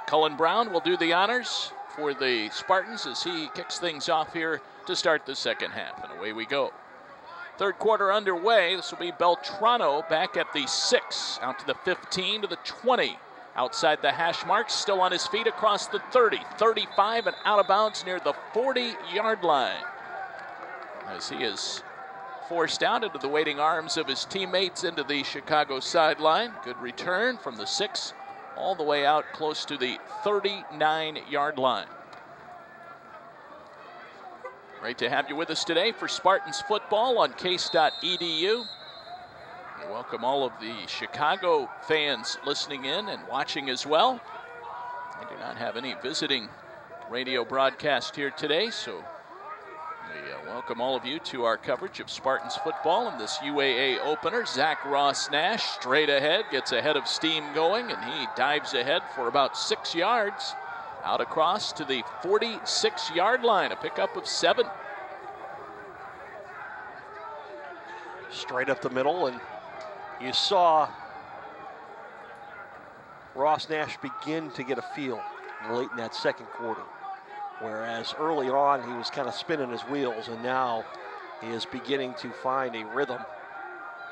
Cullen Brown will do the honors for the Spartans as he kicks things off here to start the second half. And away we go. Third quarter underway. This will be Beltrano back at the 6, out to the 15, to the 20. Outside the hash mark, still on his feet across the 30, 35, and out of bounds near the 40-yard line. As he is forced out into the waiting arms of his teammates into the Chicago sideline. Good return from the 6 all the way out close to the 39-yard line. Great to have you with us today for Spartans football on case.edu. We welcome all of the Chicago fans listening in and watching as well. We do not have any visiting radio broadcast here today, so we welcome all of you to our coverage of Spartans football in this UAA opener. Zach Ross Nash straight ahead, gets ahead of steam going, and he dives ahead for about 6 yards. Out across to the 46-yard line, a pickup of 7. Straight up the middle, and you saw Ross Nash begin to get a feel late in that second quarter. Whereas early on, he was kind of spinning his wheels, and now he is beginning to find a rhythm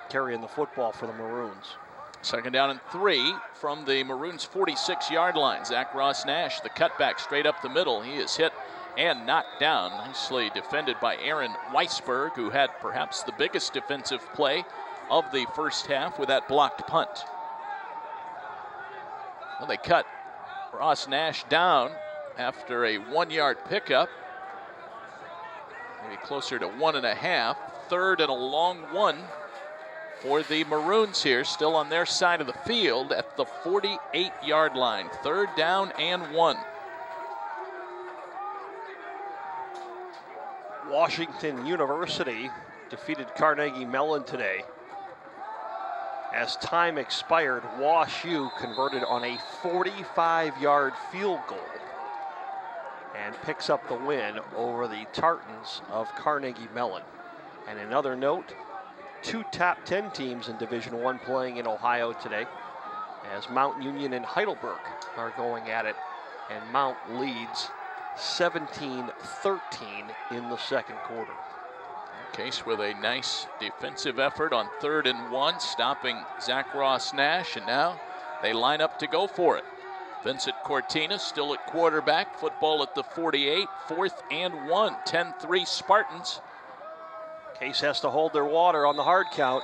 carrying the football for the Maroons. Second down and 3 from the Maroons' 46-yard line. Zach Ross Nash, the cutback straight up the middle. He is hit and knocked down. Nicely defended by Aaron Weisberg, who had perhaps the biggest defensive play of the first half with that blocked punt. Well, they cut Ross Nash down after a 1-yard pickup. Maybe closer to 1.5. Third and a long one for the Maroons here, still on their side of the field at the 48-yard line. Third down and 1. Washington University defeated Carnegie Mellon today. As time expired, Wash U converted on a 45-yard field goal and picks up the win over the Tartans of Carnegie Mellon. And another note, 2 top 10 teams in Division I playing in Ohio today, as Mount Union and Heidelberg are going at it, and Mount leads 17-13 in the second quarter. Case with a nice defensive effort on 3rd and 1, stopping Zach Ross Nash, and now they line up to go for it. Vincent Cortina still at quarterback, football at the 48, 4th and 1, 10-3 Spartans. Case has to hold their water on the hard count.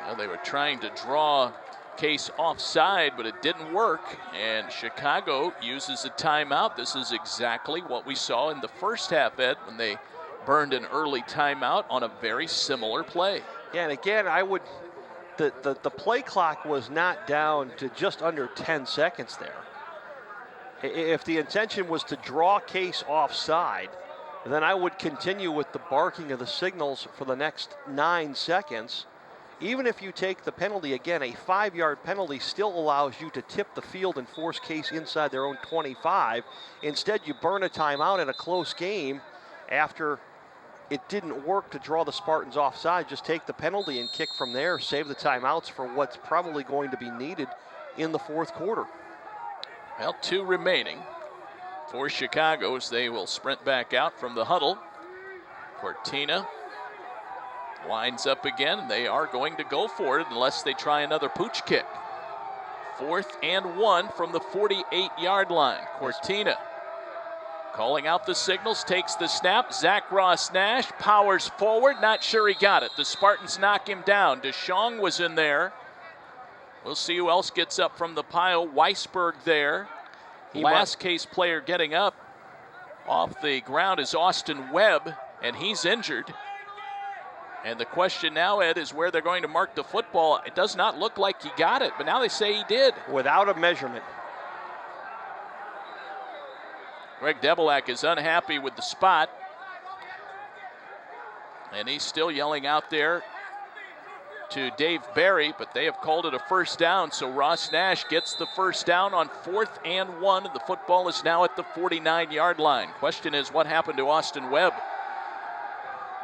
Well, they were trying to draw Case offside, but it didn't work, and Chicago uses a timeout. This is exactly what we saw in the first half, Ed, when they burned an early timeout on a very similar play. Yeah, and again, the play clock was not down to just under 10 seconds there. If the intention was to draw Case offside, then I would continue with the barking of the signals for the next 9 seconds. Even if you take the penalty, again, a 5-yard penalty still allows you to tip the field and force Case inside their own 25. Instead, you burn a timeout in a close game after it didn't work to draw the Spartans offside. Just take the penalty and kick from there, save the timeouts for what's probably going to be needed in the fourth quarter. Well, 2 remaining for Chicago as they will sprint back out from the huddle. Cortina lines up again, and they are going to go for it unless they try another pooch kick. 4th and 1 from the 48-yard line. Cortina calling out the signals, takes the snap. Zach Ross Nash powers forward, not sure he got it. The Spartans knock him down. DeShong was in there. We'll see who else gets up from the pile. Weisberg there. Last Case player getting up off the ground is Austin Webb, and he's injured. And the question now, Ed, is where they're going to mark the football. It does not look like he got it, but now they say he did. Without a measurement. Greg Debelak is unhappy with the spot. And he's still yelling out there to Dave Barry, but they have called it a first down. So Ross Nash gets the first down on 4th and 1. The football is now at the 49-yard line. Question is, what happened to Austin Webb?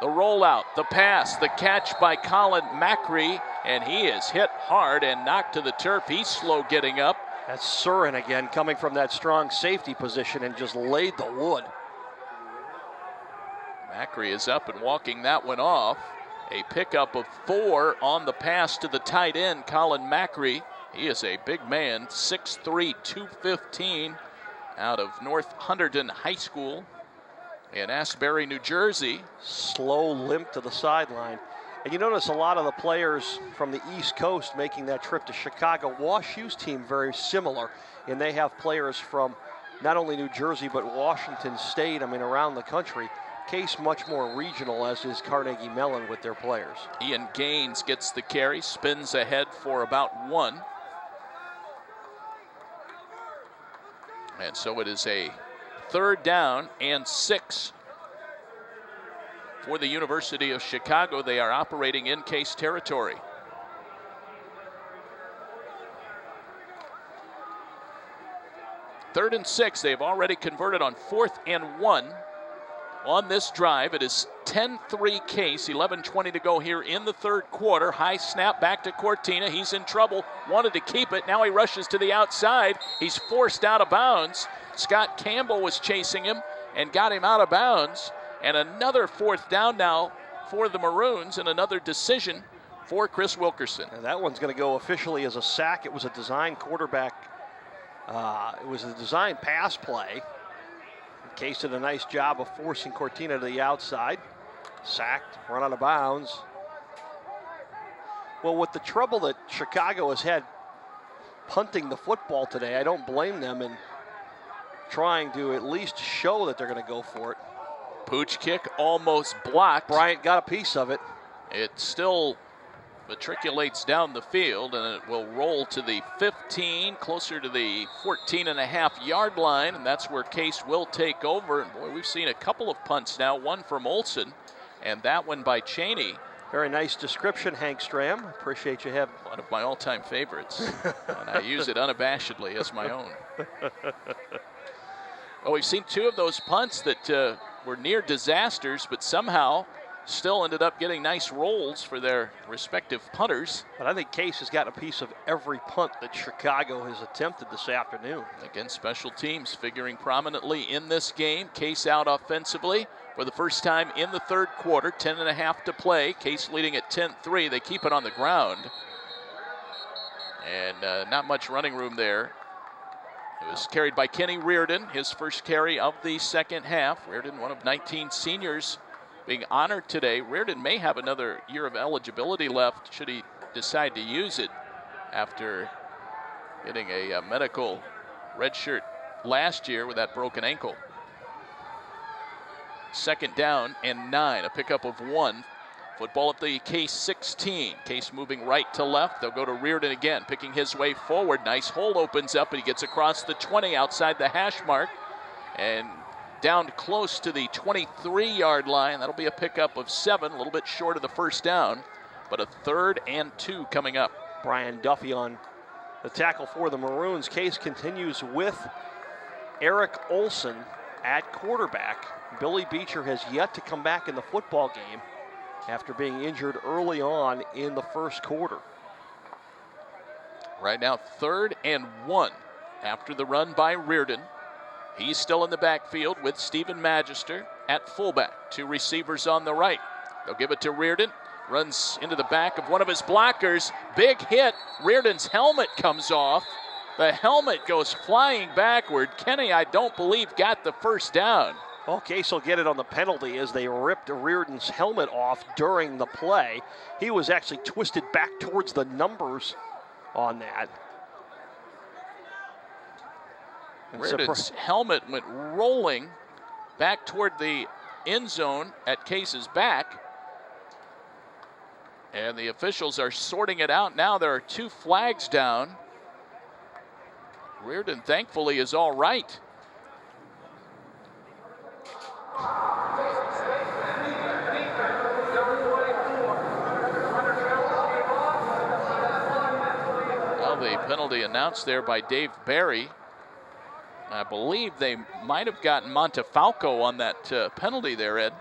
The rollout, the pass, the catch by Colin Macri, and he is hit hard and knocked to the turf. He's slow getting up. That's Surin again, coming from that strong safety position and just laid the wood. Macri is up and walking that one off. A pickup of 4 on the pass to the tight end, Colin Macri. He is a big man, 6'3", 215, out of North Hunterdon High School in Asbury, New Jersey. Slow limp to the sideline. And you notice a lot of the players from the East Coast making that trip to Chicago. WashU's team very similar, and they have players from not only New Jersey but Washington State, around the country. Case much more regional, as is Carnegie Mellon with their players. Ian Gaines gets the carry, spins ahead for about 1. And so it is a 3rd down and 6 for the University of Chicago. They are operating in Case territory. Third and 6. They've already converted on 4th and 1 on this drive. It is 10-3 Case, 11:20 to go here in the 3rd quarter. High snap back to Cortina. He's in trouble, wanted to keep it. Now he rushes to the outside. He's forced out of bounds. Scott Campbell was chasing him and got him out of bounds. And another 4th down now for the Maroons, and another decision for Chris Wilkerson. And that one's going to go officially as a sack. It was a design quarterback. It was a design pass play. Case did a nice job of forcing Cortina to the outside. Sacked, run out of bounds. Well, with the trouble that Chicago has had punting the football today, I don't blame them in trying to at least show that they're going to go for it. Pooch kick almost blocked. Bryant got a piece of it. It still matriculates down the field, and it will roll to the 15, closer to the 14.5-yard line, and that's where Case will take over. And boy, we've seen a couple of punts now, one from Olson, and that one by Cheney. Very nice description, Hank Stram. Appreciate you having one of my all-time favorites, and I use it unabashedly as my own. Well, we've seen 2 of those punts that were near disasters, but somehow still ended up getting nice rolls for their respective punters. But I think Case has gotten a piece of every punt that Chicago has attempted this afternoon. Again, special teams figuring prominently in this game. Case out offensively for the first time in the 3rd quarter. 10.5 to play. Case leading at 10-3. They keep it on the ground. And not much running room there. It was carried by Kenny Reardon, his first carry of the second half. Reardon, one of 19 seniors being honored today. Reardon may have another year of eligibility left should he decide to use it after getting a medical red shirt last year with that broken ankle. 2nd down and 9, a pickup of 1. Football at the Case 16. Case moving right to left. They'll go to Reardon again, picking his way forward. Nice hole opens up, and he gets across the 20 outside the hash mark and down close to the 23-yard line. That'll be a pickup of 7, a little bit short of the first down, but a 3rd and 2 coming up. Brian Duffy on the tackle for the Maroons. Case continues with Eric Olson at quarterback. Billy Beecher has yet to come back in the football game after being injured early on in the 1st quarter. Right now, 3rd and 1 after the run by Reardon. He's still in the backfield with Stephen Magister at fullback. 2 receivers on the right. They'll give it to Reardon. Runs into the back of one of his blockers. Big hit. Reardon's helmet comes off. The helmet goes flying backward. Kenny, I don't believe, got the first down. Well, Case will get it on the penalty as they ripped Reardon's helmet off during the play. He was actually twisted back towards the numbers on that. Reardon's helmet went rolling back toward the end zone at Case's back. And the officials are sorting it out now. There are 2 flags down. Reardon, thankfully, is all right. Well, the penalty announced there by Dave Barry. I believe they might have gotten Montefalco on that penalty there, Ed.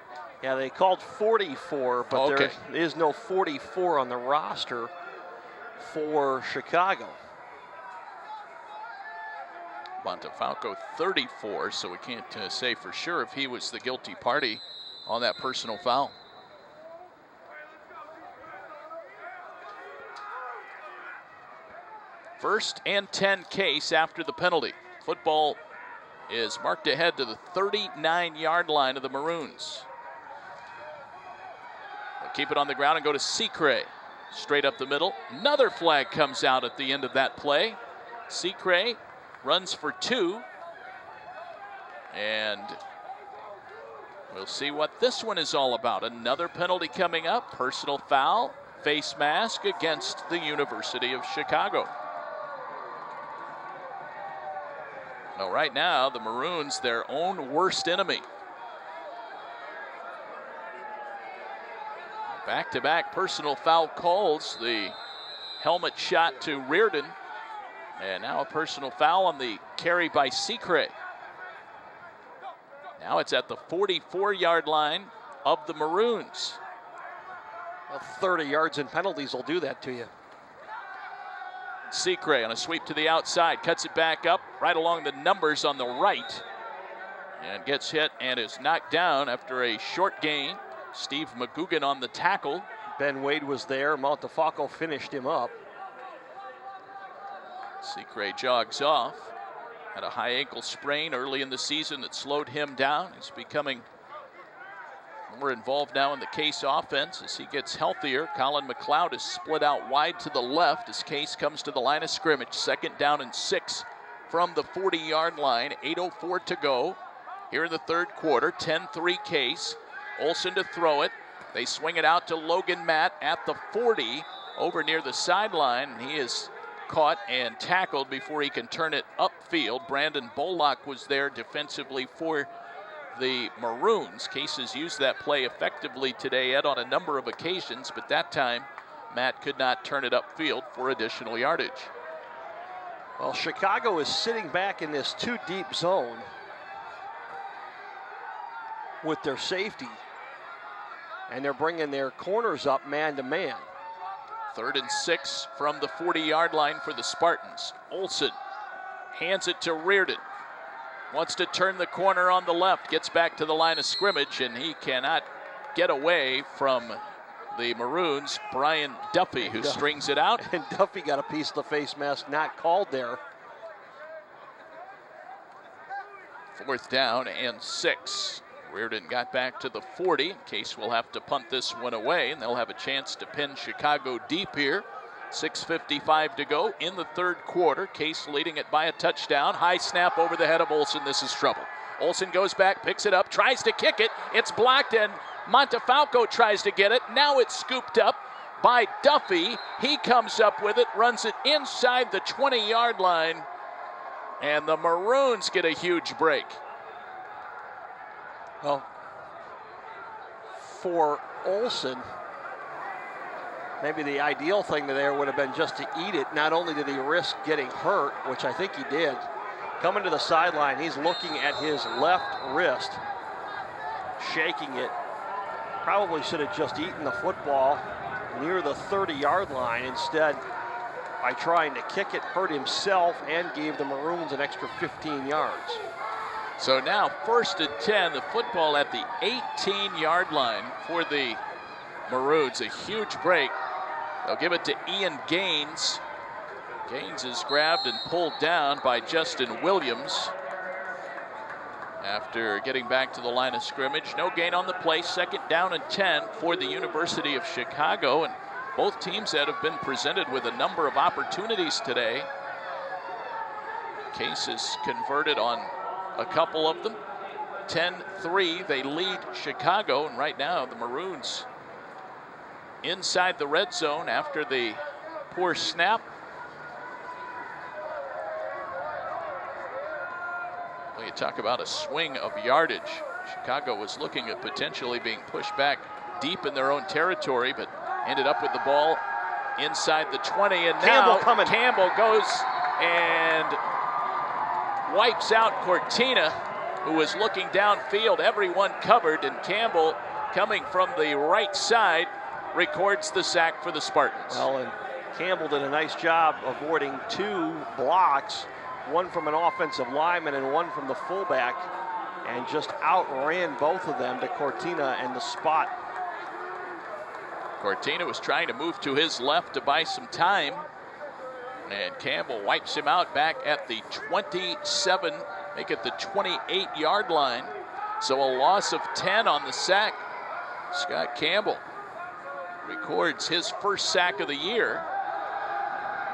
Yeah, they called 44, but there is no 44 on the roster for Chicago. Montefalco 34, so we can't say for sure if he was the guilty party on that personal foul. First and 10 Case after the penalty. Football is marked ahead to the 39-yard line of the Maroons. They'll keep it on the ground and go to Secret. Straight up the middle. Another flag comes out at the end of that play. Secret runs for 2. And we'll see what this one is all about. Another penalty coming up. Personal foul, face mask against the University of Chicago. Well, right now, the Maroons, their own worst enemy. Back-to-back personal foul calls. The helmet shot to Reardon. And now a personal foul on the carry by Secret. Now it's at the 44-yard line of the Maroons. Well, 30 yards in penalties will do that to you. Secret on a sweep to the outside, cuts it back up, right along the numbers on the right. And gets hit and is knocked down after a short gain. Steve McGugan on the tackle. Ben Wade was there. Montefalco finished him up. Secret jogs off. Had a high ankle sprain early in the season that slowed him down. He's becoming more involved now in the Case offense as he gets healthier. Colin McLeod is split out wide to the left as Case comes to the line of scrimmage. 2nd down and 6 from the 40-yard line. 8:04 to go here in the third quarter. 10-3 Case. Olsen to throw it. They swing it out to Logan Matt at the 40 over near the sideline. He is caught and tackled before he can turn it upfield. Brandon Bollock was there defensively for the Maroons. Case has used that play effectively today, Ed, on a number of occasions, but that time Matt could not turn it upfield for additional yardage. Well, Chicago is sitting back in this 2-deep zone with their safety, and they're bringing their corners up man to man. 3rd and 6 from the 40-yard line for the Spartans. Olsen hands it to Reardon. Wants to turn the corner on the left. Gets back to the line of scrimmage, and he cannot get away from the Maroons. Brian Duffy, who strings it out. And Duffy got a piece of the face mask not called there. 4th down and 6. Reardon got back to the 40. Case will have to punt this one away, and they'll have a chance to pin Chicago deep here. 6:55 to go in the third quarter. Case leading it by a touchdown. High snap over the head of Olsen. This is trouble. Olsen goes back, picks it up, tries to kick it. It's blocked, and Montefalco tries to get it. Now it's scooped up by Duffy. He comes up with it, runs it inside the 20-yard line, and the Maroons get a huge break. Well, for Olsen, maybe the ideal thing there would have been just to eat it. Not only did he risk getting hurt, which I think he did, coming to the sideline, he's looking at his left wrist, shaking it. Probably should have just eaten the football near the 30-yard line. Instead, by trying to kick it, hurt himself and gave the Maroons an extra 15 yards. So now 1st and 10, the football at the 18-yard line for the Maroons. A huge break. They'll give it to Ian Gaines. Gaines is grabbed and pulled down by Justin Williams after getting back to the line of scrimmage. No gain on the play. 2nd down and 10 for the University of Chicago. And both teams that have been presented with a number of opportunities today. Case is converted on a couple of them. 10-3, they lead Chicago, and right now the Maroons inside the red zone after the poor snap. Well, you talk about a swing of yardage. Chicago was looking at potentially being pushed back deep in their own territory, but ended up with the ball inside the 20, and now Campbell goes and wipes out Cortina, who was looking downfield. Everyone covered, and Campbell, coming from the right side, records the sack for the Spartans. Well, and Campbell did a nice job avoiding 2 blocks one from an offensive lineman and one from the fullback, and just outran both of them to Cortina and the spot. Cortina was trying to move to his left to buy some time, and Campbell wipes him out back at the 27, make it the 28-yard line. So a loss of 10 on the sack. Scott Campbell records his first sack of the year.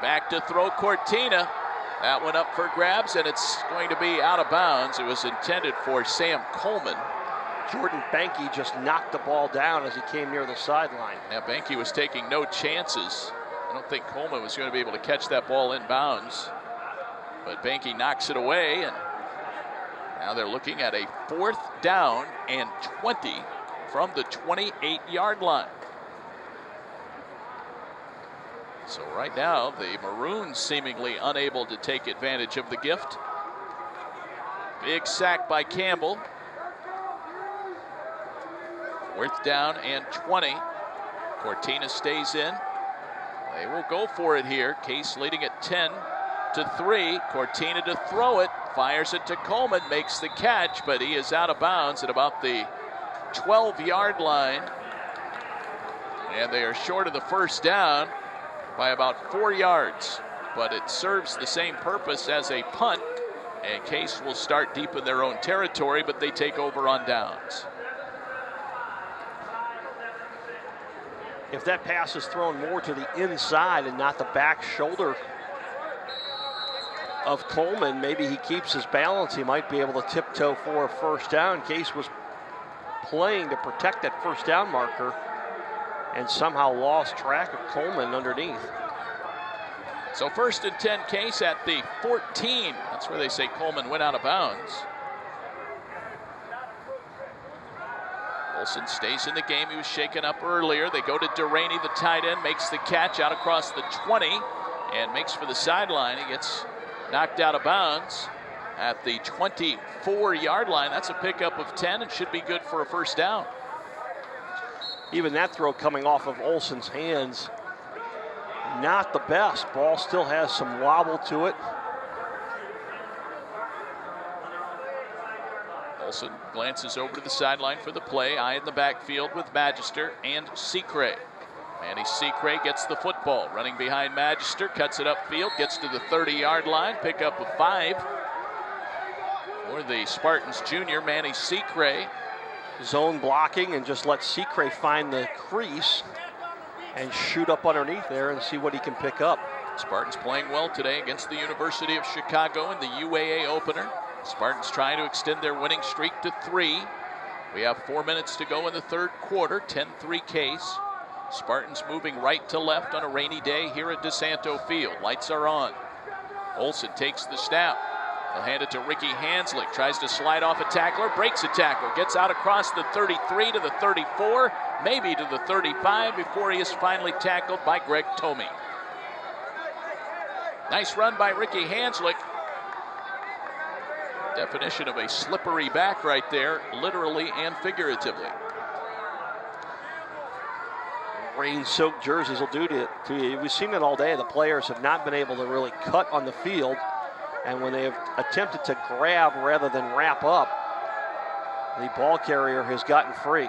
Back to throw Cortina. That one up for grabs, and it's going to be out of bounds. It was intended for Sam Coleman. Jordan Banky just knocked the ball down as he came near the sideline. Now Banky was taking no chances. I don't think Coleman was going to be able to catch that ball in bounds. But Banky knocks it away, and now they're looking at a 4th down and 20 from the 28-yard line. So right now, the Maroons seemingly unable to take advantage of the gift. Big sack by Campbell. 4th down and 20. Cortina stays in. They will go for it here. Case leading at 10-3. Cortina to throw it. Fires it to Coleman. Makes the catch, but he is out of bounds at about the 12-yard line. And they are short of the 1st down by about 4 yards. But it serves the same purpose as a punt. And Case will start deep in their own territory, but they take over on downs. If that pass is thrown more to the inside and not the back shoulder of Coleman, maybe he keeps his balance. He might be able to tiptoe for a 1st down. Case was playing to protect that 1st down marker and somehow lost track of Coleman underneath. So 1st and 10 Case at the 14. That's where they say Coleman went out of bounds. Olsen stays in the game. He was shaken up earlier. They go to Daugherty, the tight end, makes the catch out across the 20 and makes for the sideline. He gets knocked out of bounds at the 24-yard line. That's a pickup of 10 and should be good for a 1st down. Even that throw coming off of Olsen's hands, not the best. Ball still has some wobble to it. Olsen glances over to the sideline for the play. Eye in the backfield with Magister and Secret. Manny Secret gets the football. Running behind Magister, cuts it upfield, gets to the 30-yard line. Pickup of 5 for the Spartans junior, Manny Secret. Zone blocking and just let Secret find the crease and shoot up underneath there and see what he can pick up. Spartans playing well today against the University of Chicago in the UAA opener. Spartans trying to extend their winning streak to 3. We have 4 minutes to go in the 3rd quarter. 10-3 Case. Spartans moving right to left on a rainy day here at DiSanto Field. Lights are on. Olsen takes the snap. He'll hand it to Ricky Hanslick. Tries to slide off a tackler. Breaks a tackle. Gets out across the 33 to the 34. Maybe to the 35 before he is finally tackled by Greg Tomey. Nice run by Ricky Hanslick. Definition of a slippery back right there, literally and figuratively. Rain-soaked jerseys will do to you. We've seen it all day. The players have not been able to really cut on the field, and when they have attempted to grab rather than wrap up, the ball carrier has gotten free.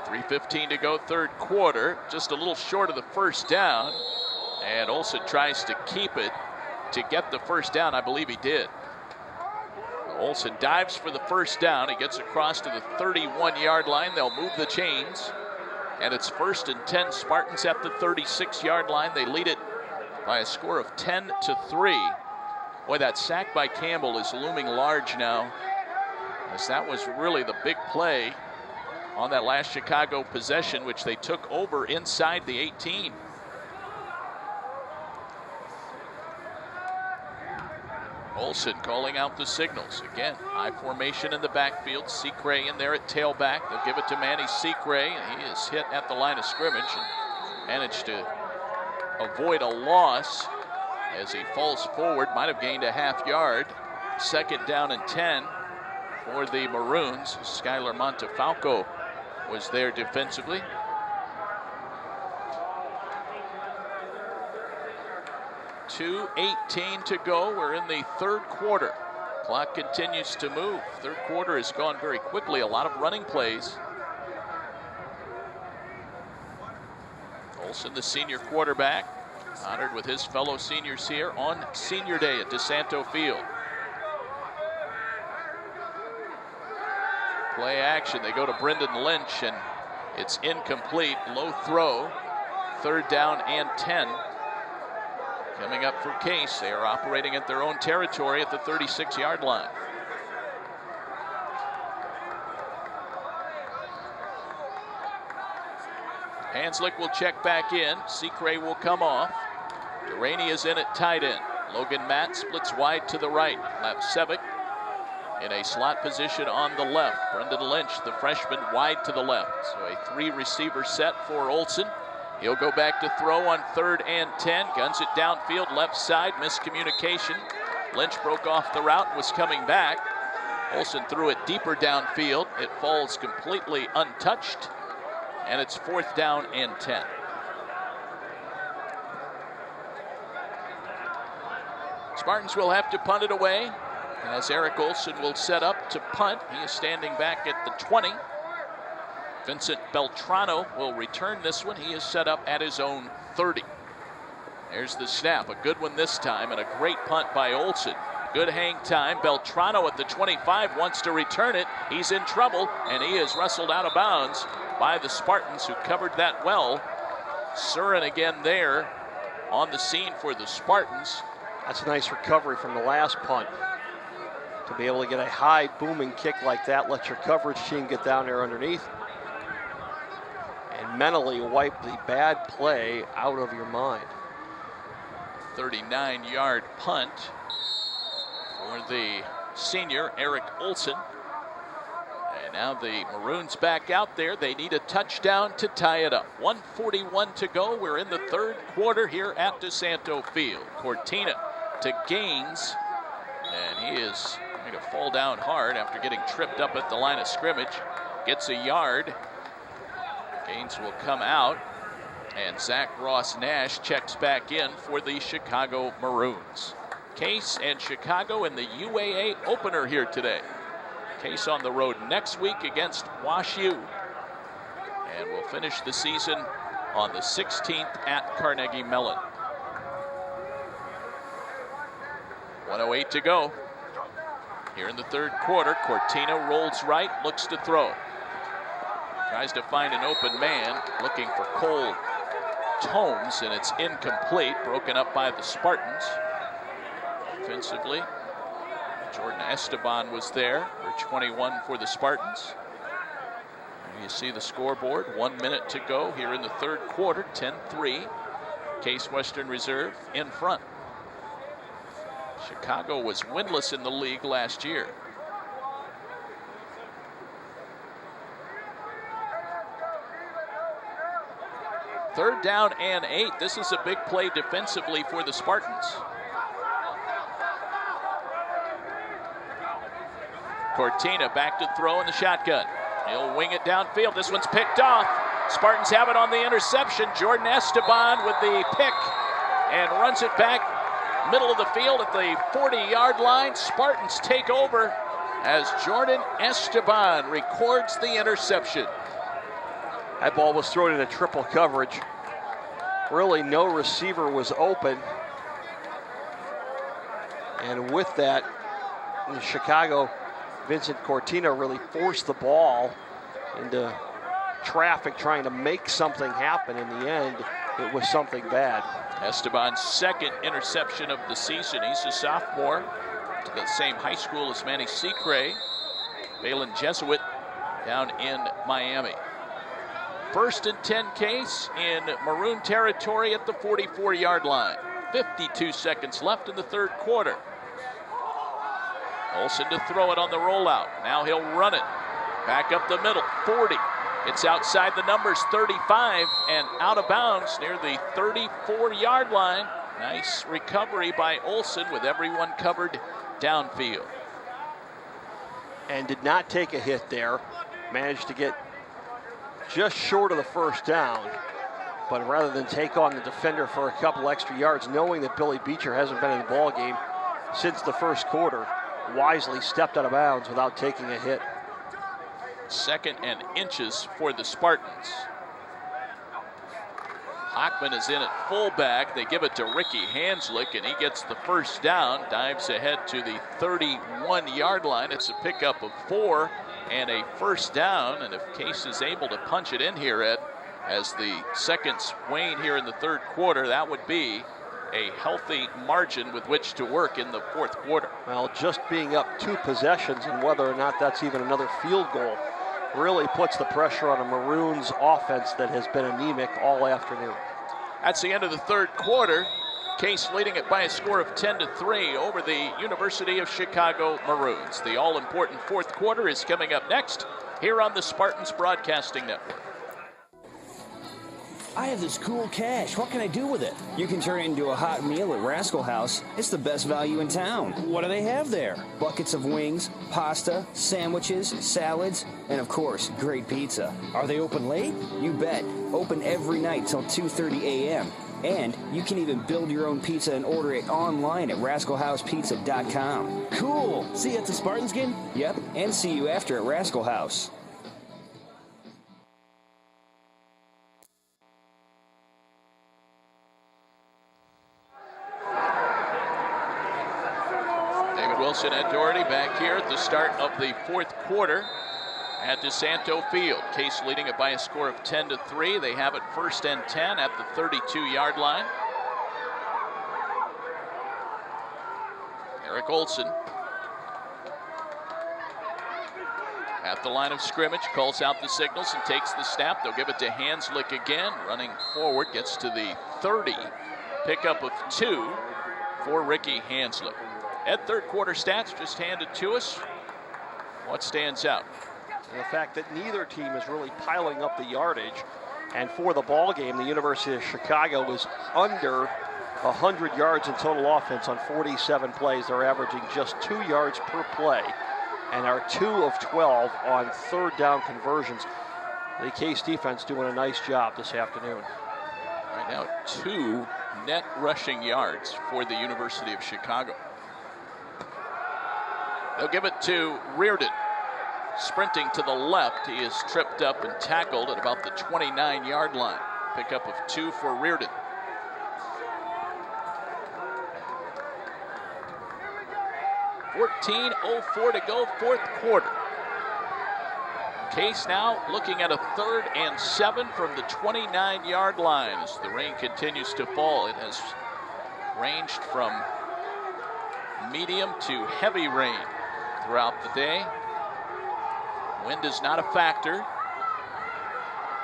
3:15 to go, 3rd quarter. Just a little short of the 1st down, and Olsen tries to keep it to get the 1st down. I believe he did. Olsen dives for the 1st down. He gets across to the 31-yard line. They'll move the chains. And it's 1st and 10 Spartans at the 36-yard line. They lead it by a score of 10-3. Boy, that sack by Campbell is looming large now, as that was really the big play on that last Chicago possession, which they took over inside the 18. Olsen calling out the signals. Again, high formation in the backfield. Secret in there at tailback. They'll give it to Manny Secret, and he is hit at the line of scrimmage and managed to avoid a loss as he falls forward. Might have gained a half yard. 2nd down and 10 for the Maroons. Skylar Montefalco was there defensively. 2:18 to go. We're in the third quarter. Clock continues to move. Third quarter has gone very quickly. A lot of running plays. Olsen, the senior quarterback, honored with his fellow seniors here on Senior Day at DiSanto Field. Play action. They go to Brendan Lynch, and it's incomplete. Low throw. Third down and 10. Coming up for Case. They are operating at their own territory at the 36-yard line. Hanslick will check back in. Secret will come off. Daugherty is in at tight end. Logan Matt splits wide to the right. Lapsevic in a slot position on the left. Brendan Lynch, the freshman, wide to the left. So a 3-receiver set for Olsen. He'll go back to throw on 3rd and 10. Guns it downfield, left side, miscommunication. Lynch broke off the route and was coming back. Olsen threw it deeper downfield. It falls completely untouched. And it's 4th down and 10. Spartans will have to punt it away, as Eric Olsen will set up to punt. He is standing back at the 20. Vincent Beltrano will return this one. He is set up at his own 30. There's the snap, a good one this time, and a great punt by Olsen. Good hang time. Beltrano at the 25 wants to return it. He's in trouble, and he is wrestled out of bounds by the Spartans, who covered that well. Surin again there on the scene for the Spartans. That's a nice recovery from the last punt. To be able to get a high booming kick like that, let your coverage team get down there underneath and mentally wipe the bad play out of your mind. 39-yard punt for the senior, Eric Olsen. And now the Maroons back out there. They need a touchdown to tie it up. 1:41 to go. We're in the third quarter here at DiSanto Field. Cortina to Gaines, and he is going to fall down hard after getting tripped up at the line of scrimmage. Gets a yard. Gaines will come out, and Zach Ross Nash checks back in for the Chicago Maroons. Case and Chicago in the UAA opener here today. Case on the road next week against WashU. And we'll finish the season on the 16th at Carnegie Mellon. 1:08 to go. Here in the third quarter, Cortina rolls right, looks to throw. Tries to find an open man, looking for Cole Tomes, and it's incomplete, broken up by the Spartans. Offensively, Jordan Esteban was there for 21 for the Spartans. And you see the scoreboard, 1 minute to go here in the third quarter, 10-3. Case Western Reserve in front. Chicago was winless in the league last year. Third down and 8. This is a big play defensively for the Spartans. Cortina back to throw in the shotgun. He'll wing it downfield. This one's picked off. Spartans have it on the interception. Jordan Esteban with the pick and runs it back middle of the field at the 40-yard line. Spartans take over as Jordan Esteban records the interception. That ball was thrown into triple coverage. Really, no receiver was open. And with that, in Chicago, Vincent Cortina really forced the ball into traffic, trying to make something happen. In the end, it was something bad. Esteban's second interception of the season. He's a sophomore to the same high school as Manny Secret, Balin Jesuit down in Miami. 1st and 10 Case in Maroon territory at the 44-yard line. 52 seconds left in the third quarter. Olsen to throw it on the rollout. Now he'll run it. Back up the middle, 40. It's outside the numbers, 35, and out of bounds near the 34-yard line. Nice recovery by Olsen with everyone covered downfield. And did not take a hit there. Managed to get just short of the first down. But rather than take on the defender for a couple extra yards, knowing that Billy Beecher hasn't been in the ball game since the first quarter, wisely stepped out of bounds without taking a hit. 2nd and inches for the Spartans. Hockman is in at fullback. They give it to Ricky Hanslick, and he gets the first down, dives ahead to the 31-yard line. It's a pickup of 4 and a first down, and if Case is able to punch it in here, Ed, as the seconds wane here in the third quarter, that would be a healthy margin with which to work in the fourth quarter. Well, just being up 2 possessions and whether or not that's even another field goal really puts the pressure on a Maroons offense that has been anemic all afternoon. That's the end of the third quarter. Case leading it by a score of 10-3 over the University of Chicago Maroons. The all-important fourth quarter is coming up next here on the Spartans Broadcasting Network. I have this cool cash. What can I do with it? You can turn it into a hot meal at Rascal House. It's the best value in town. What do they have there? Buckets of wings, pasta, sandwiches, salads, and of course, great pizza. Are they open late? You bet. Open every night till 2:30 a.m. And you can even build your own pizza and order it online at rascalhousepizza.com. Cool. See you at the Spartans game? Yep, and see you after at Rascal House. Wilson and Daugherty back here at the start of the fourth quarter at DiSanto Field. Case leading it by a score of 10-3. They have it 1st and 10 at the 32-yard line. Eric Olson at the line of scrimmage, calls out the signals and takes the snap. They'll give it to Hanslick again, running forward, gets to the 30. Pickup of 2 for Ricky Hanslick. Ed, third quarter stats just handed to us. What stands out? And the fact that neither team is really piling up the yardage. And for the ball game, the University of Chicago is under 100 yards in total offense on 47 plays. They're averaging just 2 yards per play and are 2 of 12 on third down conversions. The Case defense doing a nice job this afternoon. Right now, 2 net rushing yards for the University of Chicago. They'll give it to Reardon. Sprinting to the left, he is tripped up and tackled at about the 29-yard line. Pickup of 2 for Reardon. .14:04 to go, fourth quarter. Case now looking at a 3rd and 7 from the 29-yard line as the rain continues to fall. It has ranged from medium to heavy rain throughout the day. Wind is not a factor.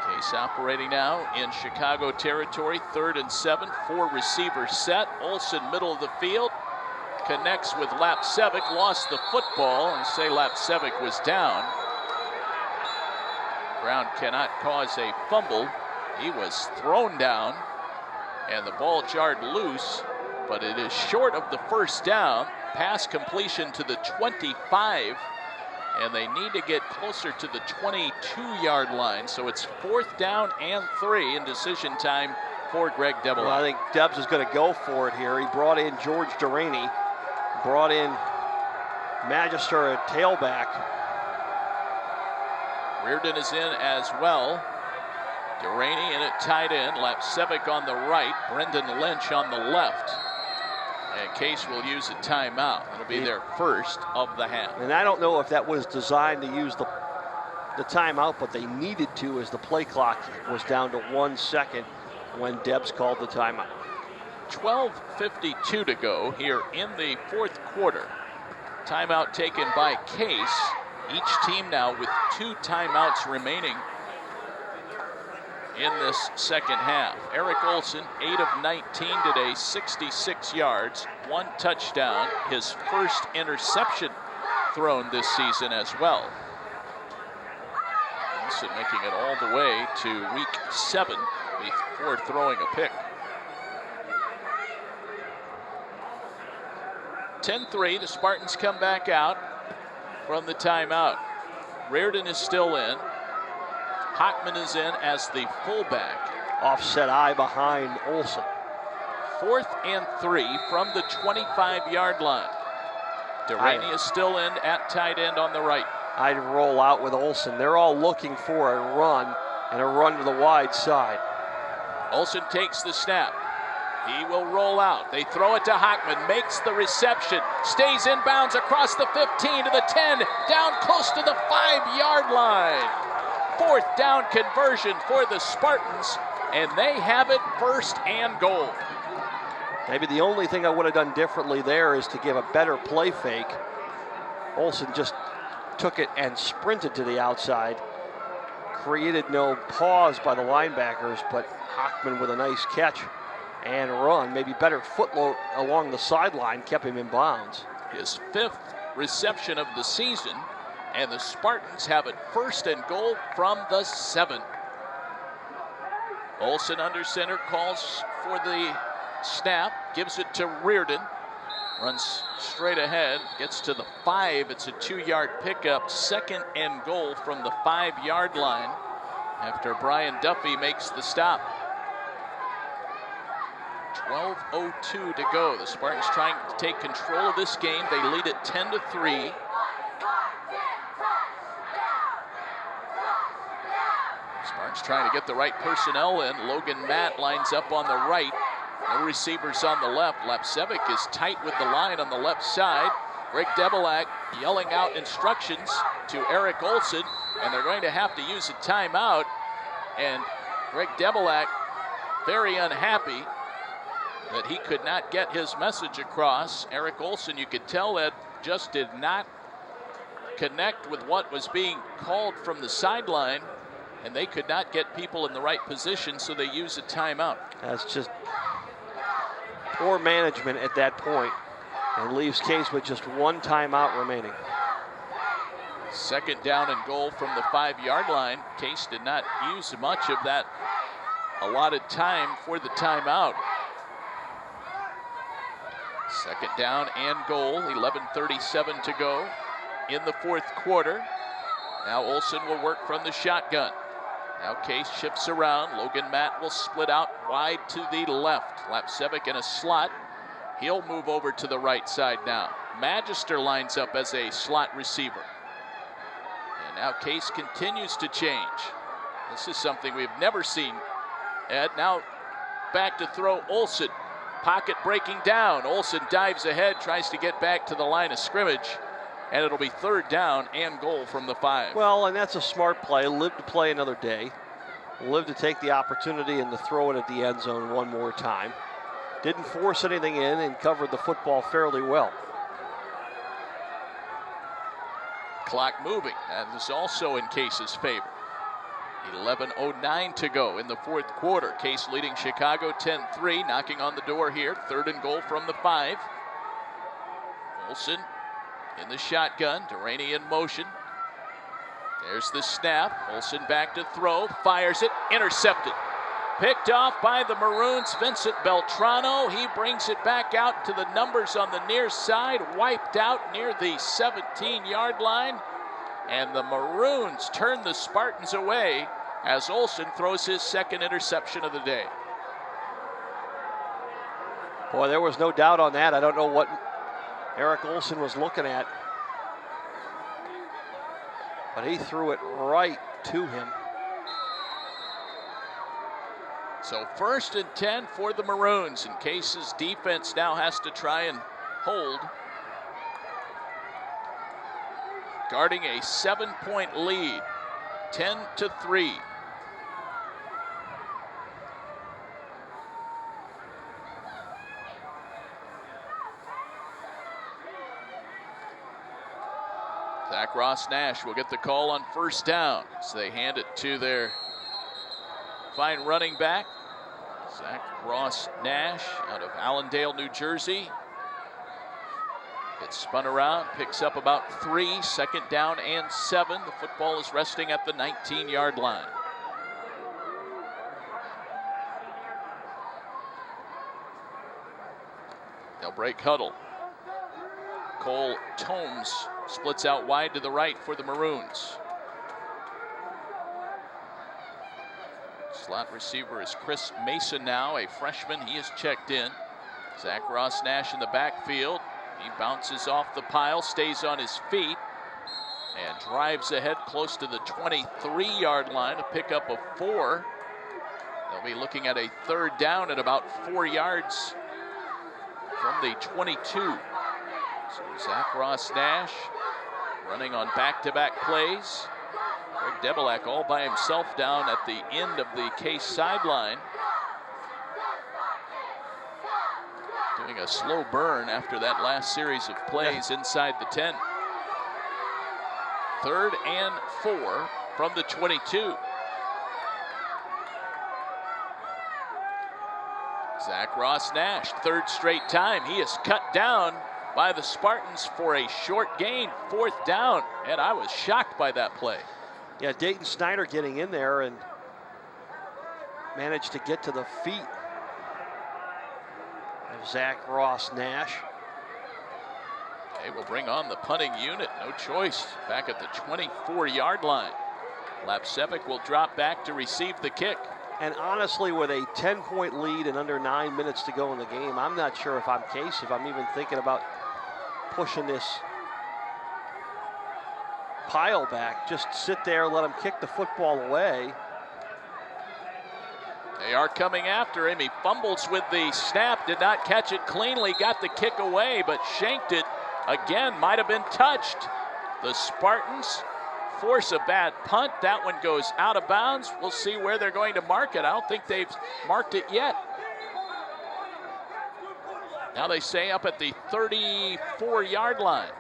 Case operating now in Chicago territory, 3rd and 7, 4 receivers set. Olson, middle of the field, connects with Lapcevic, lost the football, and say Lapcevic was down. Brown cannot cause a fumble. He was thrown down, and the ball jarred loose, but it is short of the first down. Pass completion to the 25, and they need to get closer to the 22-yard line. So it's 4th down and 3 in decision time for Greg Debelin. Well, I think Debs is going to go for it here. He brought in George Duraney, brought in Magister at tailback. Reardon is in as well. Duraney in at tight end, Lapcevic on the right, Brendan Lynch on the left. And Case will use a timeout. It'll be their first of the half. And I don't know if that was designed to use the timeout, but they needed to as the play clock was down to 1 second when Debs called the timeout. 12:52 to go here in the fourth quarter. Timeout taken by Case. Each team now with 2 timeouts remaining in this second half. Eric Olson, 8 of 19 today, 66 yards, 1 touchdown, his first interception thrown this season as well. Olson making it all the way to week 7 before throwing a pick. 10-3, the Spartans come back out from the timeout. Reardon is still in. Hockman is in as the fullback. offset eye behind Olsen. 4th and 3 from the 25-yard line. Daugherty is still in at tight end on the right. I'd roll out with Olsen. They're all looking for a run and a run to the wide side. Olsen takes the snap. He will roll out. They throw it to Hockman, makes the reception, stays inbounds across the 15 to the 10, down close to the 5-yard line. 4th down conversion for the Spartans, and they have it 1st and goal. Maybe the only thing I would have done differently there is to give a better play fake. Olsen just took it and sprinted to the outside. Created no pause by the linebackers, but Hockman with a nice catch and run. Maybe better footload along the sideline kept him in bounds. His 5th reception of the season, and the Spartans have it 1st and goal from the 7. Olsen under center, calls for the snap, gives it to Reardon, runs straight ahead, gets to the 5. It's a 2-yard pickup, 2nd and goal from the 5-yard line after Brian Duffy makes the stop. 12:02 to go. The Spartans trying to take control of this game. They lead it 10-3. Spartans trying to get the right personnel in. Logan Matt lines up on the right. No receivers on the left. Lapsevic is tight with the line on the left side. Greg Debelak yelling out instructions to Eric Olsen, and they're going to have to use a timeout. And Greg Debelak very unhappy that he could not get his message across. Eric Olsen, you could tell that just did not connect with what was being called from the sideline, and they could not get people in the right position, so they use a timeout. That's just poor management at that point, and leaves Case with just 1 timeout remaining. 2nd down and goal from the 5-yard line. Case did not use much of that allotted time for the timeout. 2nd down and goal, 11:37 to go in the 4th quarter. Now Olsen will work from the shotgun. Now Case shifts around. Logan Matt will split out wide to the left. Lapsevic in a slot. He'll move over to the right side now. Magister lines up as a slot receiver. And now Case continues to change. This is something we've never seen, Ed. Now back to throw Olsen. Pocket breaking down. Olsen dives ahead, tries to get back to the line of scrimmage, and it'll be 3rd down and goal from the 5. Well, and that's a smart play. Live to play another day. Live to take the opportunity and to throw it at the end zone one more time. Didn't force anything in and covered the football fairly well. Clock moving. That is also in Case's favor. 11:09 to go in the 4th quarter. Case leading Chicago 10-3, knocking on the door here. 3rd and goal from the 5. Olsen in the shotgun. Daugherty in motion. There's the snap. Olsen back to throw. Fires it. Intercepted. Picked off by the Maroons, Vincent Beltrano. He brings it back out to the numbers on the near side. Wiped out near the 17-yard line. And the Maroons turn the Spartans away as Olsen throws his 2nd interception of the day. Boy, there was no doubt on that. I don't know what Eric Olsen was looking at, but he threw it right to him. So 1st and 10 for the Maroons, and Case's defense now has to try and hold. Guarding a 7-point lead, 10-3. Zach Ross Nash will get the call on 1st down. So they hand it to their fine running back, Zach Ross Nash out of Allendale, New Jersey. It's spun around, picks up about 3, 2nd down and 7. The football is resting at the 19-yard line. They'll break huddle. Cole Tomes splits out wide to the right for the Maroons. Slot receiver is Chris Mason now, a freshman. He is checked in. Zach Ross Nash in the backfield. He bounces off the pile, stays on his feet, and drives ahead close to the 23-yard line to pick up a 4. They'll be looking at a 3rd down at about 4 yards from the 22. So Zach Ross Nash running on back-to-back plays. Greg Debelak all by himself down at the end of the Case sideline. Doing a slow burn after that last series of plays inside the 10. 3rd and 4 from the 22. Zach Ross Nash, 3rd straight time. He is cut down by the Spartans for a short gain, 4th down, and I was shocked by that play. Yeah, Dayton Snyder getting in there and managed to get to the feet of Zach Ross Nash. They will bring on the punting unit, no choice, back at the 24-yard line. Lapsevic will drop back to receive the kick. And honestly, with a 10-point lead and under 9 minutes to go in the game, I'm not sure if I'm Case, if I'm even thinking about pushing this pile back. Just sit there, let him kick the football away. They are coming after him. He fumbles with the snap, did not catch it cleanly, got the kick away, but shanked it again, might have been touched. The Spartans force a bad punt. That one goes out of bounds. We'll see where they're going to mark it. I don't think they've marked it yet. Now they say up at the 34-yard line.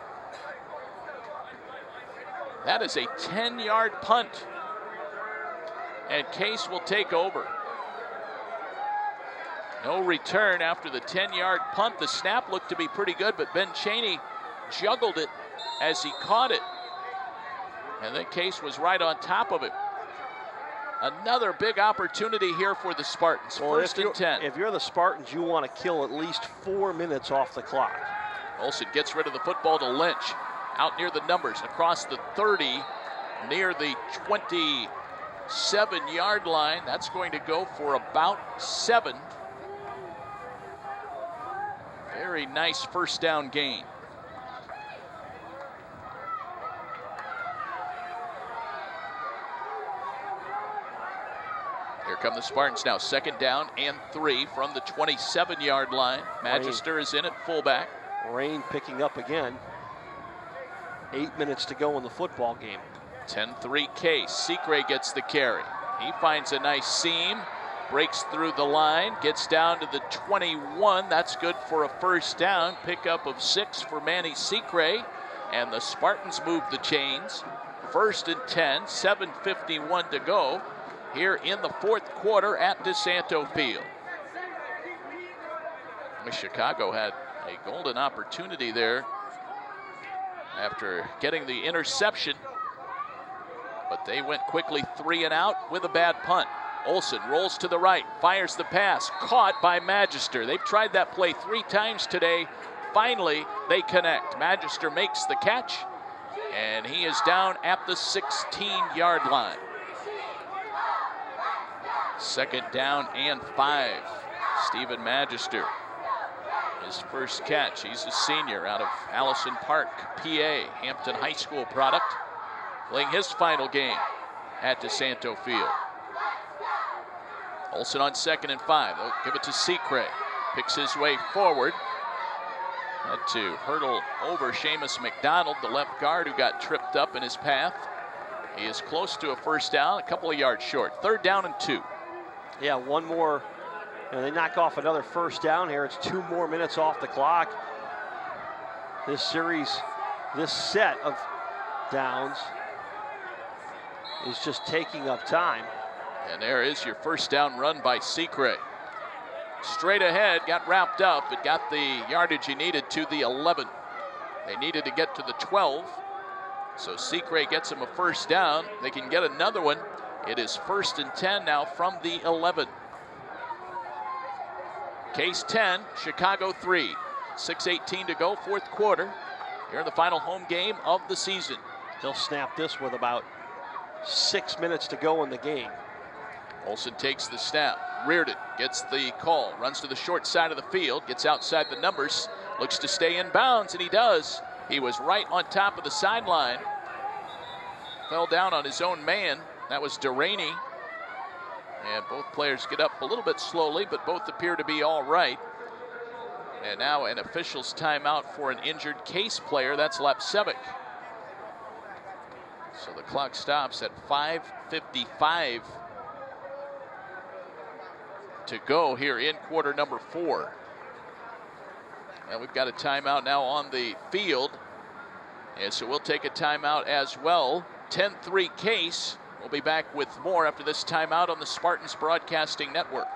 That is a 10-yard punt. And Case will take over. No return after the 10-yard punt. The snap looked to be pretty good, but Ben Chaney juggled it as he caught it. And then Case was right on top of it. Another big opportunity here for the Spartans. Well, 1st and 10. If you're the Spartans, you want to kill at least 4 minutes off the clock. Olsen gets rid of the football to Lynch. Out near the numbers, across the 30, near the 27-yard line. That's going to go for about 7. Very nice 1st down gain. Here come the Spartans now, 2nd down and 3 from the 27-yard line. Magister is in at fullback. Rain picking up again. 8 minutes to go in the football game. 10-3 Case. Secre gets the carry. He finds a nice seam, breaks through the line, gets down to the 21. That's good for a 1st down. Pickup of 6 for Manny Secre. And the Spartans move the chains. 1st and 10, 7:51 to go here in the 4th quarter at DiSanto Field. Chicago had a golden opportunity there after getting the interception, but they went quickly 3 and out with a bad punt. Olsen rolls to the right, fires the pass, caught by Magister. They've tried that play 3 times today. Finally, they connect. Magister makes the catch, and he is down at the 16-yard line. 2nd down and 5. Stephen Magister. His first catch. He's a senior out of Allison Park, PA, Hampton High School product, playing his final game at DiSanto Field. Olsen on 2nd and 5. They'll give it to Secre. Picks his way forward. Had to hurdle over Seamus McDonald, the left guard who got tripped up in his path. He is close to a 1st down, a couple of yards short. 3rd down and 2. Yeah, one more. And they knock off another 1st down here. It's 2 more minutes off the clock. This series, this set of downs is just taking up time. And there is your 1st down run by Secre. Straight ahead, got wrapped up. It got the yardage he needed to the 11. They needed to get to the 12. So Secre gets him a 1st down. They can get another one. It is 1st and 10 now from the 11. Case 10, Chicago 3. 6:18 to go, 4th quarter. Here in the final home game of the season. They'll snap this with about 6 minutes to go in the game. Olsen takes the snap. Reardon gets the call, runs to the short side of the field, gets outside the numbers, looks to stay in bounds, and he does. He was right on top of the sideline. Fell down on his own man. That was Daugherty. And both players get up a little bit slowly, but both appear to be all right. And now an official's timeout for an injured Case player. That's Lapsevic. So the clock stops at 5:55 to go here in quarter number 4. And we've got a timeout now on the field. And so we'll take a timeout as well. 10-3 Case. We'll be back with more after this timeout on the Spartans Broadcasting Network.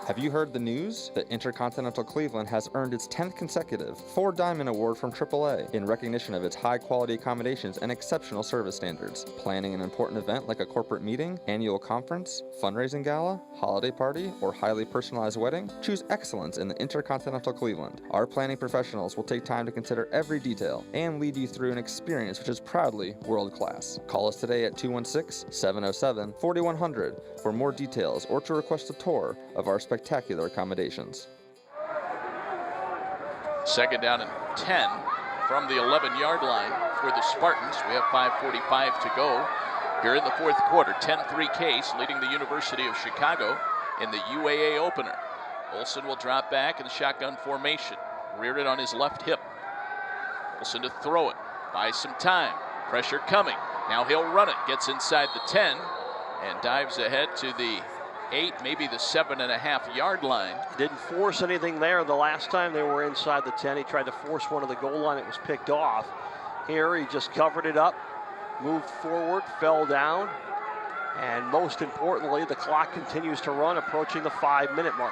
Have you heard the news? The Intercontinental Cleveland has earned its 10th consecutive 4 Diamond Award from AAA in recognition of its high-quality accommodations and exceptional service standards. Planning an important event like a corporate meeting, annual conference, fundraising gala, holiday party, or highly personalized wedding? Choose excellence in the Intercontinental Cleveland. Our planning professionals will take time to consider every detail and lead you through an experience which is proudly world-class. Call us today at 216-707-4100 for more details or to request a tour of our spectacular accommodations. Second down and 10 from the 11-yard line for the Spartans. We have 5:45 to go here in the fourth quarter. 10-3 Case leading the University of Chicago in the UAA opener. Olsen will drop back in the shotgun formation. Reardon on his left hip. Olsen to throw it. Buys some time. Pressure coming. Now he'll run it. Gets inside the 10 and dives ahead to the 8, maybe the 7.5-yard line. Didn't force anything there the last time they were inside the 10. He tried to force one of the goal line. It was picked off. Here he just covered it up, moved forward, fell down, and most importantly, the clock continues to run, approaching the 5-minute mark.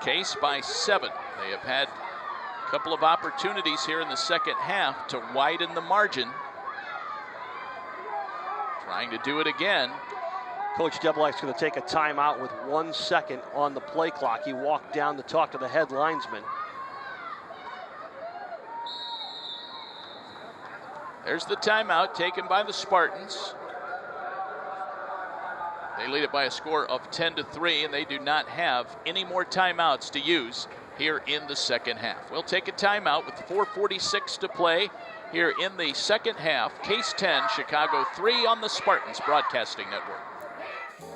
Case by 7. They have had a couple of opportunities here in the second half to widen the margin. Trying to do it again. Coach Deblak's going to take a timeout with 1 second on the play clock. He walked down to talk to the head linesman. There's the timeout taken by the Spartans. They lead it by a score of 10-3, and they do not have any more timeouts to use here in the second half. We'll take a timeout with 4:46 to play here in the second half. Case 10, Chicago 3 on the Spartans Broadcasting Network.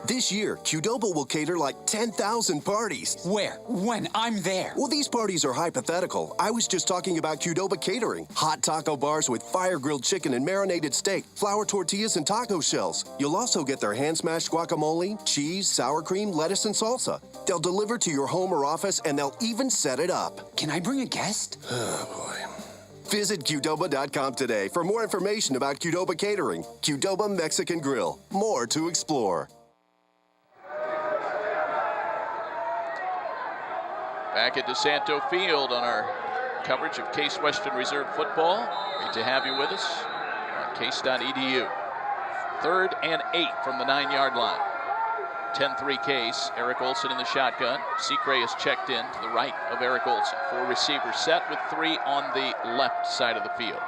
This year, Qdoba will cater like 10,000 parties. Where? When? I'm there. Well, these parties are hypothetical. I was just talking about Qdoba catering. Hot taco bars with fire-grilled chicken and marinated steak, flour tortillas and taco shells. You'll also get their hand-smashed guacamole, cheese, sour cream, lettuce, and salsa. They'll deliver to your home or office, and they'll even set it up. Can I bring a guest? Oh, boy. Visit Qdoba.com today for more information about Qdoba catering. Qdoba Mexican Grill. More to explore. Back at DiSanto Field on our coverage of Case Western Reserve football. Great to have you with us on case.edu. 3rd and 8 from the 9-yard line. 10-3 Case. Eric Olsen in the shotgun. Secre is checked in to the right of Eric Olsen. 4 receivers set with 3 on the left side of the field.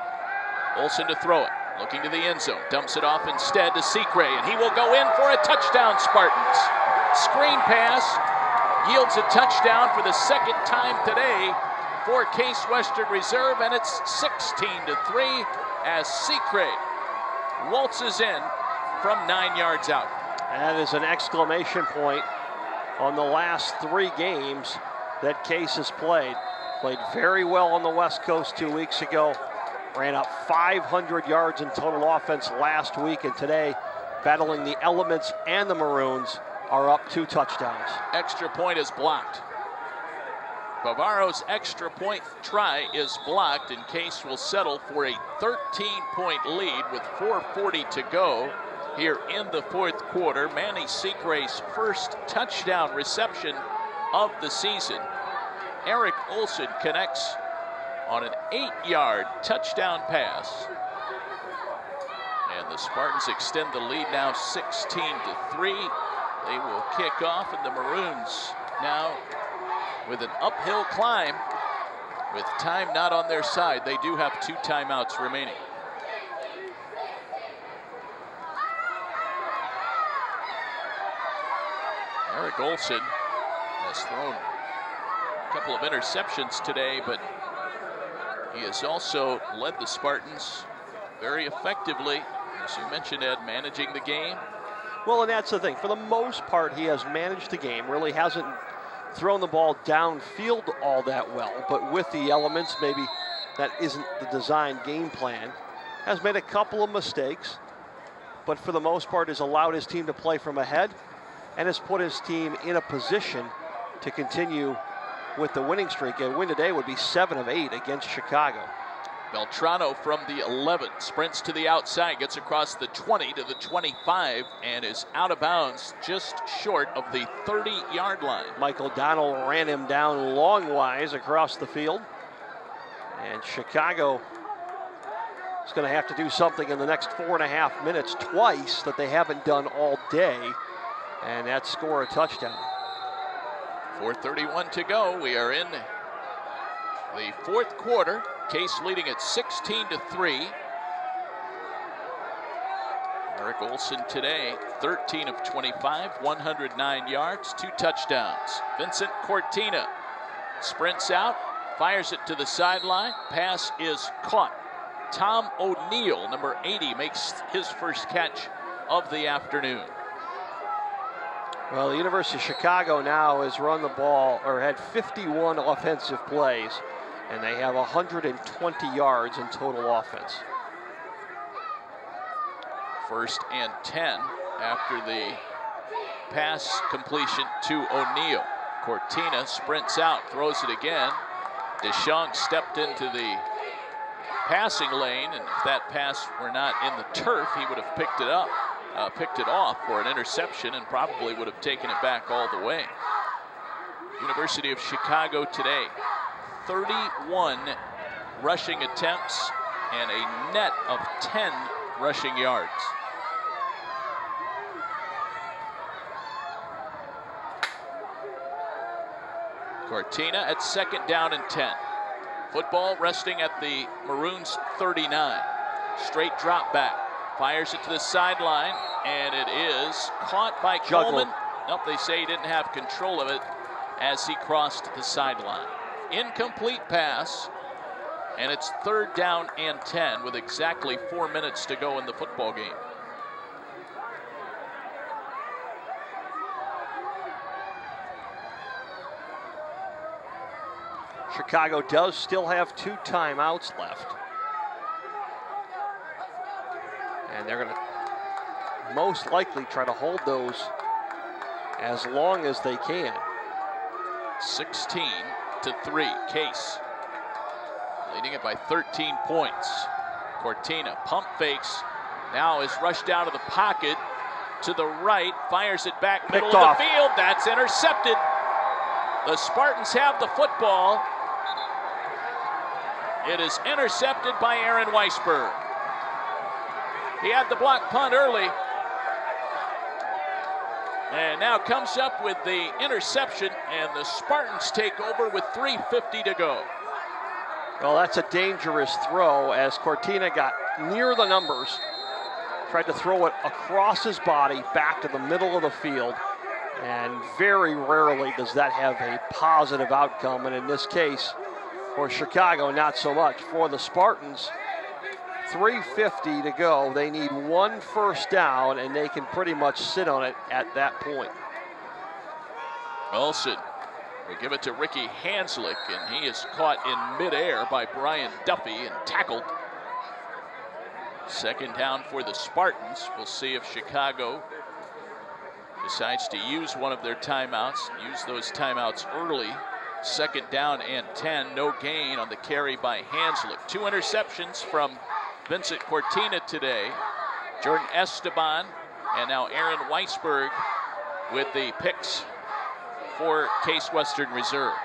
Olsen to throw it. Looking to the end zone. Dumps it off instead to Secre, and he will go in for a touchdown, Spartans. Screen pass. Yields a touchdown for the second time today for Case Western Reserve, and it's 16-3 as Secre waltzes in from 9 yards out. That is an exclamation point on the last 3 games that Case has played. Played very well on the West Coast 2 weeks ago. Ran up 500 yards in total offense last week, and today, battling the Elements and the Maroons, are up 2 touchdowns. Extra point is blocked. Bavaro's extra point try is blocked, and Case will settle for a 13-point lead with 4:40 to go here in the fourth quarter. Manny Secre's first touchdown reception of the season. Eric Olsen connects on an 8-yard touchdown pass. And the Spartans extend the lead now 16-3. They will kick off, and the Maroons now with an uphill climb with time not on their side. They do have 2 timeouts remaining. Eric Olson has thrown a couple of interceptions today, but he has also led the Spartans very effectively, as you mentioned, Ed, managing the game. Well, and that's the thing. For the most part, he has managed the game, really hasn't thrown the ball downfield all that well, but with the elements, maybe that isn't the design game plan. Has made a couple of mistakes, but for the most part has allowed his team to play from ahead and has put his team in a position to continue with the winning streak. A win today would be 7 of 8 against Chicago. Beltrano from the 11 sprints to the outside, gets across the 20 to the 25, and is out of bounds just short of the 30-yard line. Michael Donnell ran him down long-wise across the field. And Chicago is going to have to do something in the next 4.5 minutes twice that they haven't done all day, and that's score a touchdown. 4:31 to go. We are in the fourth quarter. Case leading at 16-3. Eric Olson today, 13 of 25, 109 yards, 2 touchdowns. Vincent Cortina sprints out, fires it to the sideline. Pass is caught. Tom O'Neill, number 80, makes his first catch of the afternoon. Well, the University of Chicago now has run the ball, or had 51 offensive plays, and they have 120 yards in total offense. 1st and 10 after the pass completion to O'Neill. Cortina sprints out, throws it again. DeShong stepped into the passing lane, and if that pass were not in the turf, he would have picked it off for an interception and probably would have taken it back all the way. University of Chicago today, 31 rushing attempts and a net of 10 rushing yards. Cortina at 2nd down and 10. Football resting at the Maroons' 39. Straight drop back. Fires it to the sideline, and it is caught by Coleman. Nope, they say he didn't have control of it as he crossed the sideline. Incomplete pass, and it's 3rd down and 10 with exactly 4 minutes to go in the football game. Chicago does still have 2 timeouts left. And they're going to most likely try to hold those as long as they can. 16-3, Case leading it by 13 points. Cortina pump fakes, now is rushed out of the pocket to the right, fires it back middle of the field. That's intercepted. The Spartans have the football. It is intercepted by Aaron Weisberg. He had the block punt early, and now comes up with the interception, and the Spartans take over with 3:50 to go. Well, that's a dangerous throw as Cortina got near the numbers, tried to throw it across his body back to the middle of the field, and very rarely does that have a positive outcome, and in this case, for Chicago, not so much. For the Spartans, 3:50 to go. They need 1 first down, and they can pretty much sit on it at that point. Olsen will give it to Ricky Hanslick, and he is caught in midair by Brian Duffy and tackled. 2nd down for the Spartans. We'll see if Chicago decides to use one of their timeouts, use those timeouts early. 2nd down and 10, no gain on the carry by Hanslick. 2 interceptions from Vincent Cortina today. Jordan Esteban and now Aaron Weisberg with the picks for Case Western Reserve.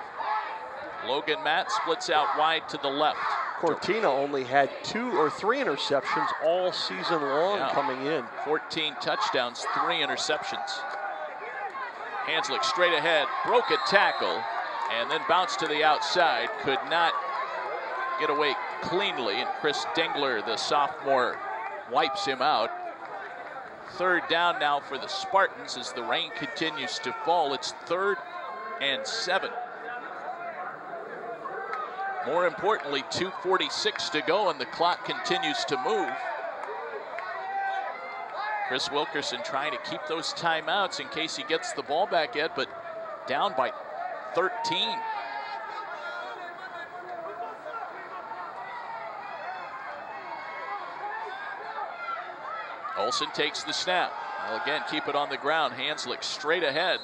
Logan Matt splits out wide to the left. Cortina only had 2 or 3 interceptions all season long coming in. 14 touchdowns, 3 interceptions. Hanslick straight ahead, broke a tackle, and then bounced to the outside. Could not get away cleanly, and Chris Dengler, the sophomore, wipes him out. Third down now for the Spartans as the rain continues to fall. It's 3rd and 7. More importantly, 2:46 to go and the clock continues to move. Chris Wilkerson trying to keep those timeouts in case he gets the ball back yet, but down by 13. Olsen takes the snap. Well, again, keep it on the ground. Hanslick straight ahead.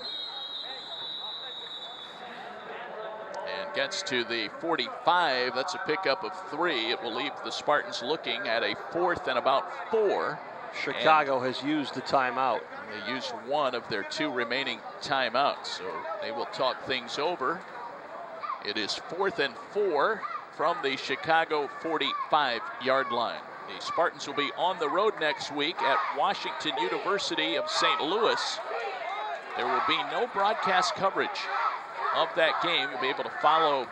And gets to the 45. That's a pickup of 3. It will leave the Spartans looking at a 4th and about 4. Chicago has used the timeout. They used one of their 2 remaining timeouts, so they will talk things over. It is 4th and 4 from the Chicago 45-yard line. The Spartans will be on the road next week at Washington University of St. Louis. There will be no broadcast coverage of that game. You'll be able to follow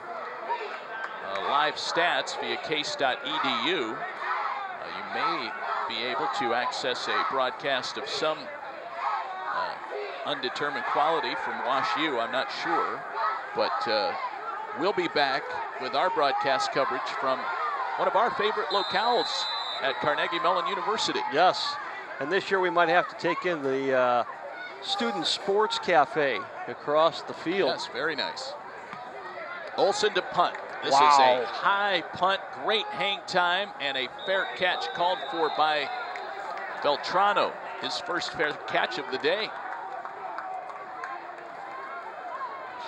live stats via case.edu. You may be able to access a broadcast of some undetermined quality from Wash U, I'm not sure. But we'll be back with our broadcast coverage from one of our favorite locales at Carnegie Mellon University. Yes, and this year we might have to take in the Student Sports Cafe across the field. Yes, very nice. Olsen to punt. This Wow. is a high punt, great hang time, and a fair catch called for by Beltrano. His first fair catch of the day.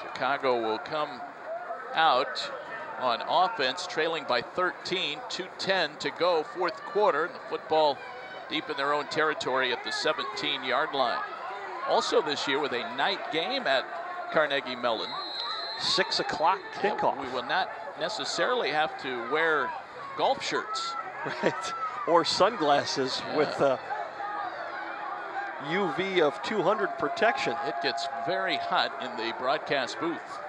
Chicago will come out on offense, trailing by 13, 2:10 to go, 4th quarter. The football deep in their own territory at the 17-yard line. Also this year with a night game at Carnegie Mellon. 6 o'clock kickoff. We will not necessarily have to wear golf shirts. Right, or sunglasses with UV of 200 protection. It gets very hot in the broadcast booth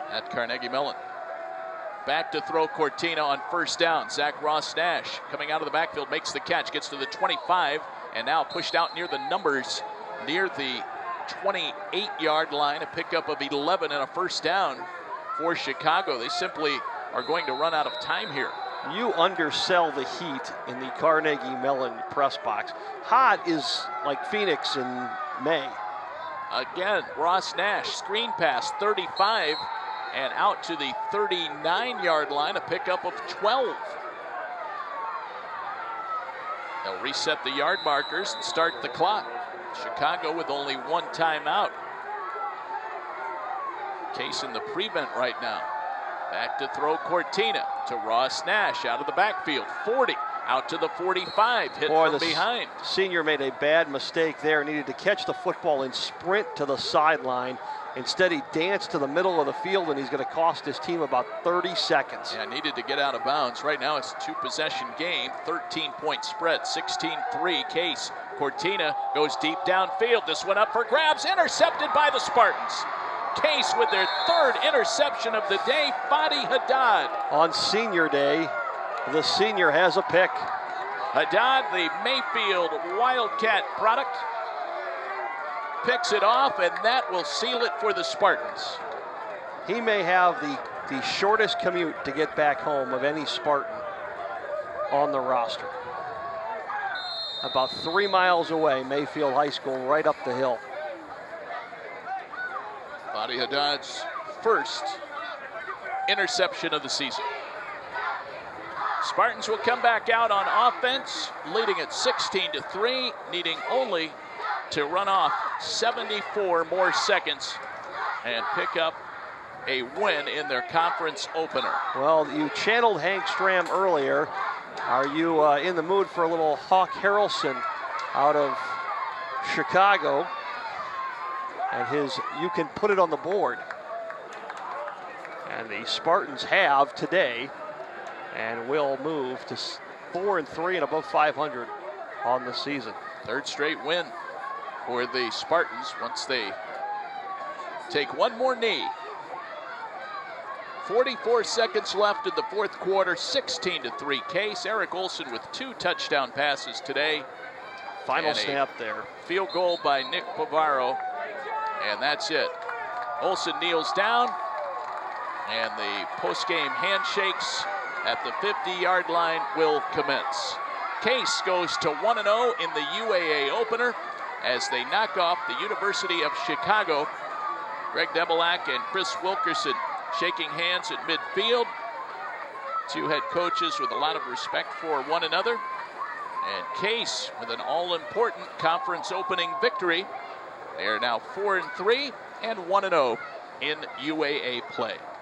at Carnegie Mellon. Back to throw Cortina on 1st down. Zach Ross-Nash coming out of the backfield, makes the catch, gets to the 25, and now pushed out near the numbers, near the 28-yard line. A pickup of 11 and a 1st down for Chicago. They simply are going to run out of time here. You undersell the heat in the Carnegie Mellon press box. Hot is like Phoenix in May. Again, Ross-Nash, screen pass, 35, and out to the 39-yard line, a pickup of 12. They'll reset the yard markers and start the clock. Chicago with only 1 timeout. Case in the prevent right now. Back to throw Cortina to Ross-Nash out of the backfield. 40 out to the 45, hit from behind. Senior made a bad mistake there. Needed to catch the football and sprint to the sideline. Instead, he danced to the middle of the field, and he's going to cost his team about 30 seconds. Yeah, needed to get out of bounds. Right now, it's a 2-possession game, 13-point spread, 16-3 Case. Cortina goes deep downfield. This one up for grabs, intercepted by the Spartans. Case with their 3rd interception of the day, Fadi Haddad. On senior day, the senior has a pick. Haddad, the Mayfield Wildcat product, picks it off, and that will seal it for the Spartans. He may have the shortest commute to get back home of any Spartan on the roster. About 3 miles away, Mayfield High School, right up the hill. Fadi Haddad's 1st interception of the season. Spartans will come back out on offense, leading at 16-3, needing only to run off 74 more seconds and pick up a win in their conference opener. Well, you channeled Hank Stram earlier. Are you in the mood for a little Hawk Harrelson out of Chicago? And his "you can put it on the board." And the Spartans have today, and will move to 4-3 and above 500 on the season. 3rd straight win for the Spartans once they take one more knee. 44 seconds left in the 4th quarter, 16-3 Case. Eric Olsen with 2 touchdown passes today. Final And a snap there. Field goal by Nick Bavaro, and that's it. Olsen kneels down, and the post-game handshakes at the 50-yard line will commence. Case goes to 1-0 in the UAA opener as they knock off the University of Chicago. Greg Debelak and Chris Wilkerson shaking hands at midfield. Two head coaches with a lot of respect for one another. And Case with an all-important conference opening victory. They are now 4-3 and 1-0 in UAA play.